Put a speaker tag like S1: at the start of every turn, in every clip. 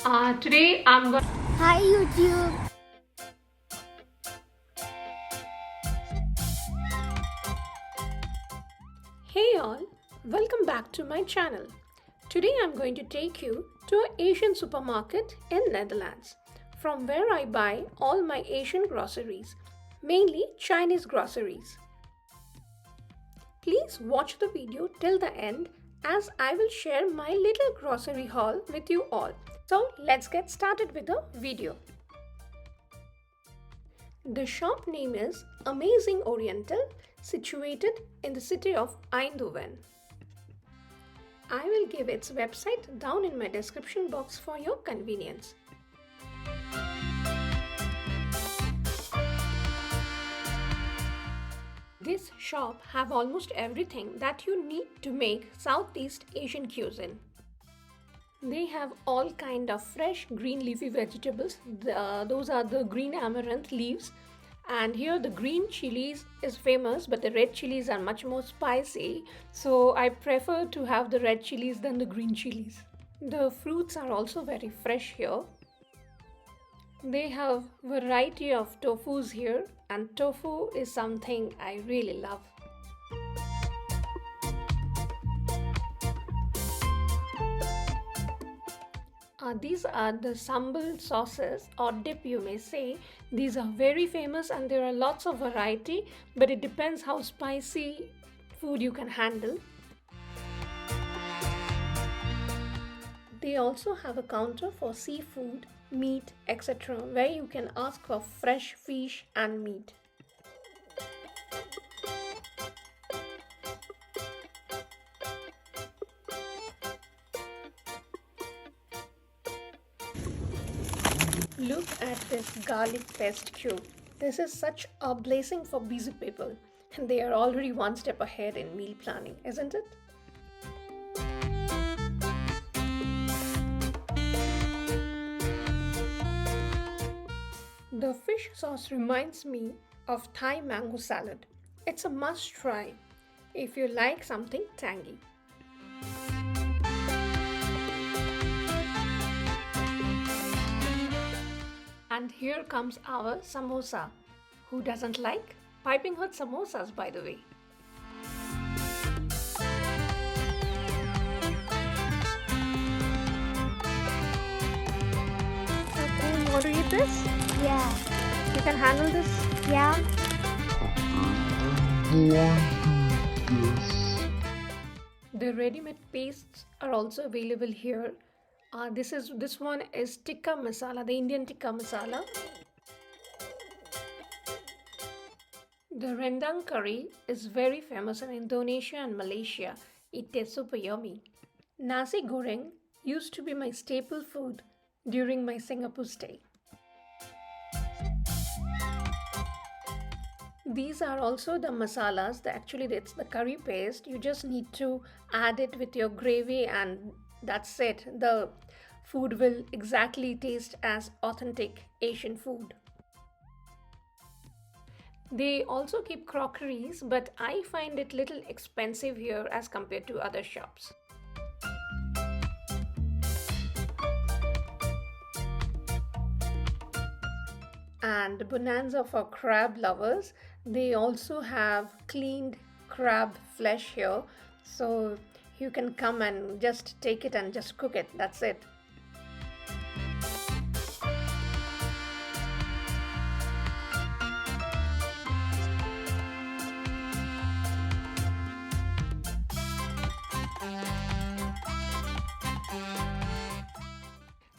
S1: Today I'm going.
S2: Hi YouTube.
S1: Hey all, welcome back to my channel. Today I'm going to take you to an Asian supermarket in Netherlands, from where I buy all my Asian groceries, mainly Chinese groceries. Please watch the video till the end as I will share my little grocery haul with you all. So let's get started with the video. The shop name is Amazing Oriental, situated in the city of Eindhoven. I will give its website down in my description box for your convenience. This shop have almost everything that you need to make Southeast Asian cuisine. They have all kind of fresh green leafy vegetables. Those are the green amaranth leaves. And here the green chilies is famous, but the red chilies are much more spicy. So I prefer to have the red chilies than the green chilies. The fruits are also very fresh here. They have variety of tofus here, and tofu is something I really love. These are the sambal sauces or dip, you may say. These are very famous and there are lots of variety, but it depends how spicy food you can handle. They also have a counter for seafood, meat, etc., where you can ask for fresh fish and meat. Look at this garlic paste cube. This is such a blessing for busy people, and they are already one step ahead in meal planning, isn't it? The fish sauce reminds me of Thai mango salad. It's a must try if you like something tangy. And here comes our samosa. Who doesn't like piping hot samosas, by the way? Okay, you want to eat this?
S2: Yeah.
S1: You can handle this?
S2: Yeah.
S1: The ready-made pastes are also available here. This one is tikka masala, the Indian tikka masala. The rendang curry is very famous in Indonesia and Malaysia. It tastes super yummy. Nasi goreng used to be my staple food during my Singapore stay. These are also the masalas. Actually, it's the curry paste. You just need to add it with your gravy and that's it. The food will exactly taste as authentic Asian food. They also keep crockeries, but I find it little expensive here as compared to other shops. And bonanza for crab lovers. They also have cleaned crab flesh here, so you can come and just take it and just cook it. That's it.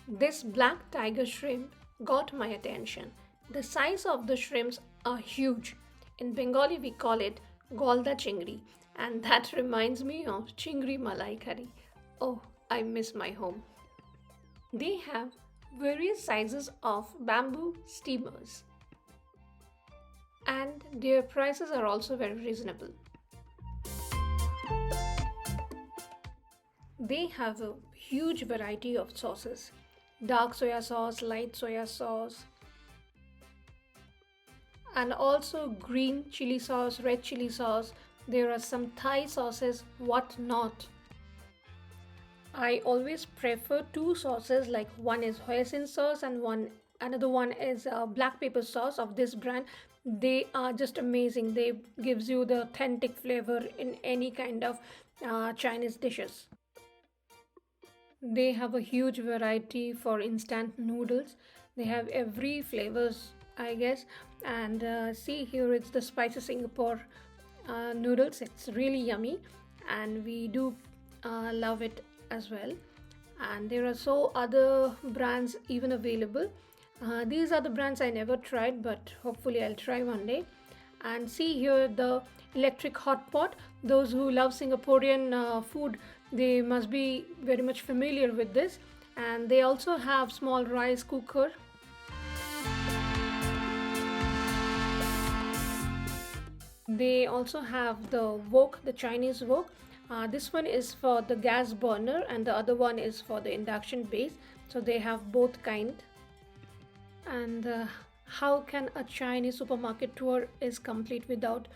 S1: This black tiger shrimp got my attention. The size of the shrimps are huge. In Bengali we call it golda chingri, and that reminds me of chingri malai curry. Oh, I miss my home. They have various sizes of bamboo steamers, and their prices are also very reasonable. They have a huge variety of sauces: dark soya sauce, light soya sauce, and also green chili sauce, red chili sauce. There are some Thai sauces, what not. I always prefer two sauces, like one is hoisin sauce and another one is black pepper sauce of this brand. They are just amazing. They gives you the authentic flavor in any kind of Chinese dishes. They have a huge variety for instant noodles. They have every flavors, I guess. And see here, it's the spicy Singapore noodles. It's really yummy, and we do love it as well. And there are so other brands even available. These are the brands I never tried, but hopefully I'll try one day. And see here the electric hot pot. Those who love Singaporean food, they must be very much familiar with this. And they also have small rice cooker. They also have the wok, the Chinese wok. This one is for the gas burner and the other one is for the induction base. So they have both kind. And how can a Chinese supermarket tour is complete without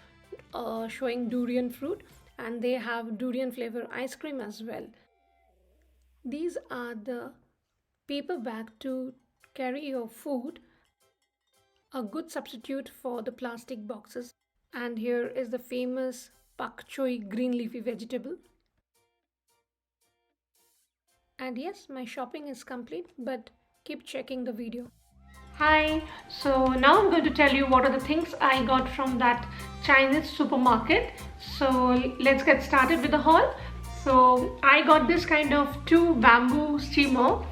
S1: showing durian fruit? And they have durian flavor ice cream as well. These are the paper bag to carry your food, a good substitute for the plastic boxes. And here is the famous pak choi green leafy vegetable. And yes, my shopping is complete, but keep checking the video. Hi, so now I'm going to tell you what are the things I got from that Chinese supermarket. So let's get started with the haul. So I got this kind of two bamboo steamer.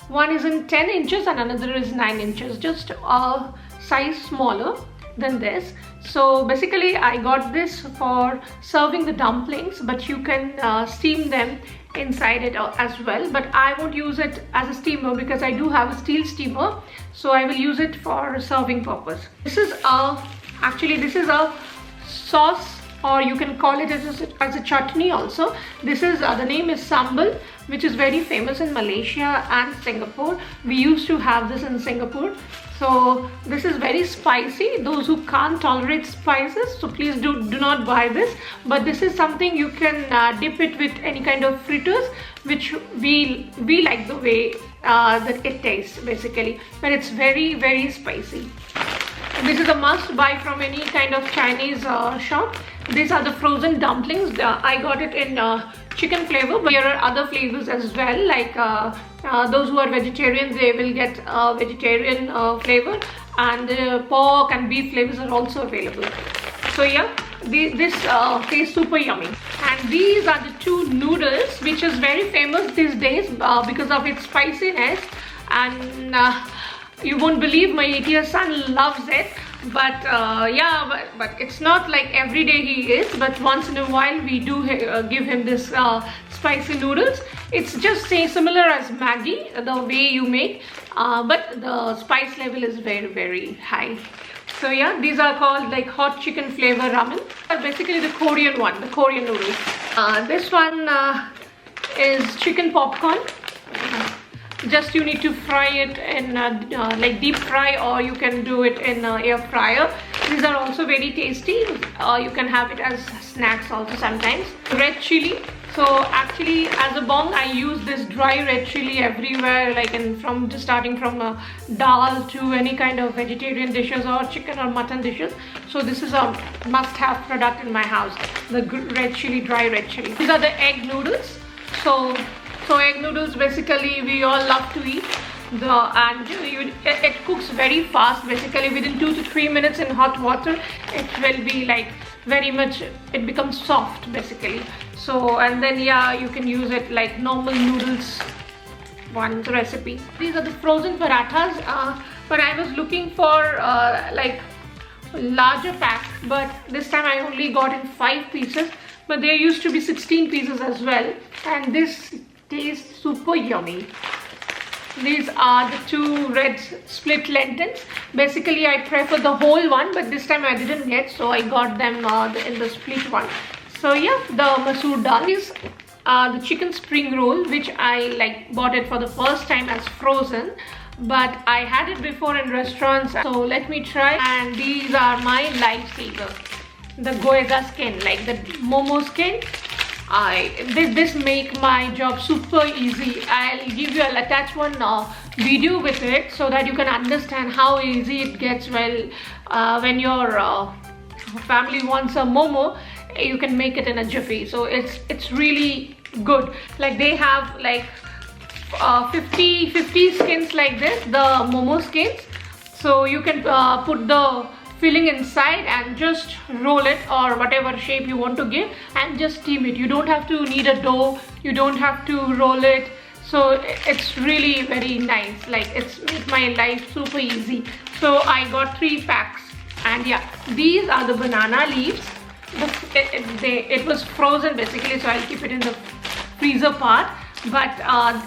S1: One is in 10 inches and another is 9 inches, just a size smaller than this. So basically I got this for serving the dumplings, but you can steam them inside it as well, but I won't use it as a steamer because I do have a steel steamer, so I will use it for serving purpose. This is a sauce, or you can call it as a chutney also. This is the name is sambal, which is very famous in Malaysia and Singapore. We used to have this in Singapore. So this is very spicy. Those who can't tolerate spices, so please do not buy this. But this is something you can dip it with any kind of fritters, which we like the way that it tastes basically. But it's very spicy. This is a must buy from any kind of Chinese shop. These are the frozen dumplings. I got it in chicken flavor, but there are other flavors as well, like those who are vegetarian, they will get vegetarian flavor, and pork and beef flavors are also available. So yeah, this tastes super yummy. And these are the two noodles, which is very famous these days because of its spiciness, and you won't believe my 8-year son loves it. But but it's not like every day he is, but once in a while we do give him this spicy noodles. It's just similar as Maggi, the way you make, but the spice level is very high. So yeah, these are called like hot chicken flavor ramen. Basically the Korean one, the Korean noodles. This one is chicken popcorn. Just you need to fry it in like deep fry, or you can do it in air fryer. These are also very tasty. You can have it as snacks also sometimes. Red chili. So actually as a bong I use this dry red chili everywhere, like starting from dal to any kind of vegetarian dishes or chicken or mutton dishes. So this is a must-have product in my house, the red chili, dry red chili. These are the egg noodles. So egg noodles basically we all love to eat. It cooks very fast. Basically within 2 to 3 minutes in hot water, it will be like it becomes soft basically. So, and then yeah, you can use it like normal noodles one's recipe. These are the frozen parathas, but I was looking for like larger pack, but this time I only got in 5 pieces, but there used to be 16 pieces as well, and this tastes super yummy. These are the two red split lentils. Basically I prefer the whole one, but this time I didn't get, so I got them in the split one. So yeah, the masoor dal is the chicken spring roll, which I bought it for the first time as frozen, but I had it before in restaurants, so let me try. And these are my lifesaver, the goega skin, like the momo skin. This make my job super easy. I'll attach one video with it so that you can understand how easy it gets. When your family wants a momo, you can make it in a jiffy. So it's really good. Like they have like 50 skins like this, the momo skins. So you can put the filling inside and just roll it, or whatever shape you want to give, and just steam it. You don't have to knead a dough, you don't have to roll it. So it's really very nice. Like it's made my life super easy. So I got 3 packs, and yeah, these are the banana leaves. It was frozen basically, so I'll keep it in the freezer part. But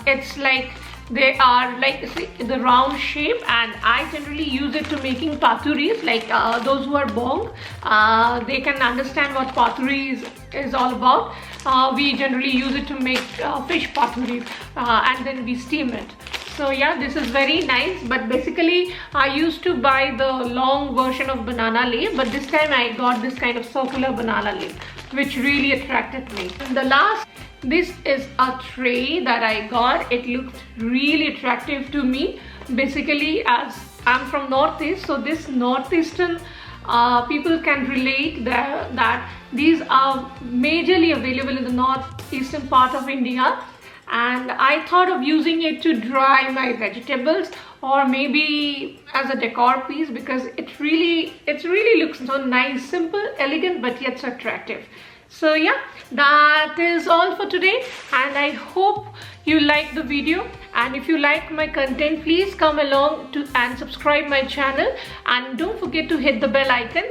S1: it's like, they are like, see, the round shape, and I generally use it to making paturis. Like those who are bong, they can understand what paturi is all about. We generally use it to make fish paturi, and then we steam it. So yeah, this is very nice. But basically I used to buy the long version of banana leaf, but this time I got this kind of circular banana leaf, which really attracted me. And the last, this is a tray that I got. It looked really attractive to me. Basically, as I'm from Northeast, so this Northeastern people can relate that these are majorly available in the northeastern part of India. And I thought of using it to dry my vegetables, or maybe as a decor piece, because it really looks so nice, simple, elegant, but yet so attractive. So yeah, that is all for today, and I hope you like the video. And if you like my content, please come along and subscribe my channel, and don't forget to hit the bell icon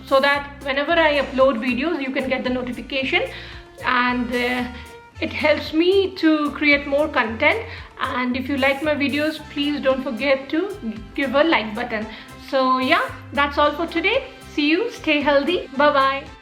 S1: so that whenever I upload videos you can get the notification. And it helps me to create more content. And if you like my videos, please don't forget to give a like button. So yeah, that's all for today. See you, stay healthy, bye bye.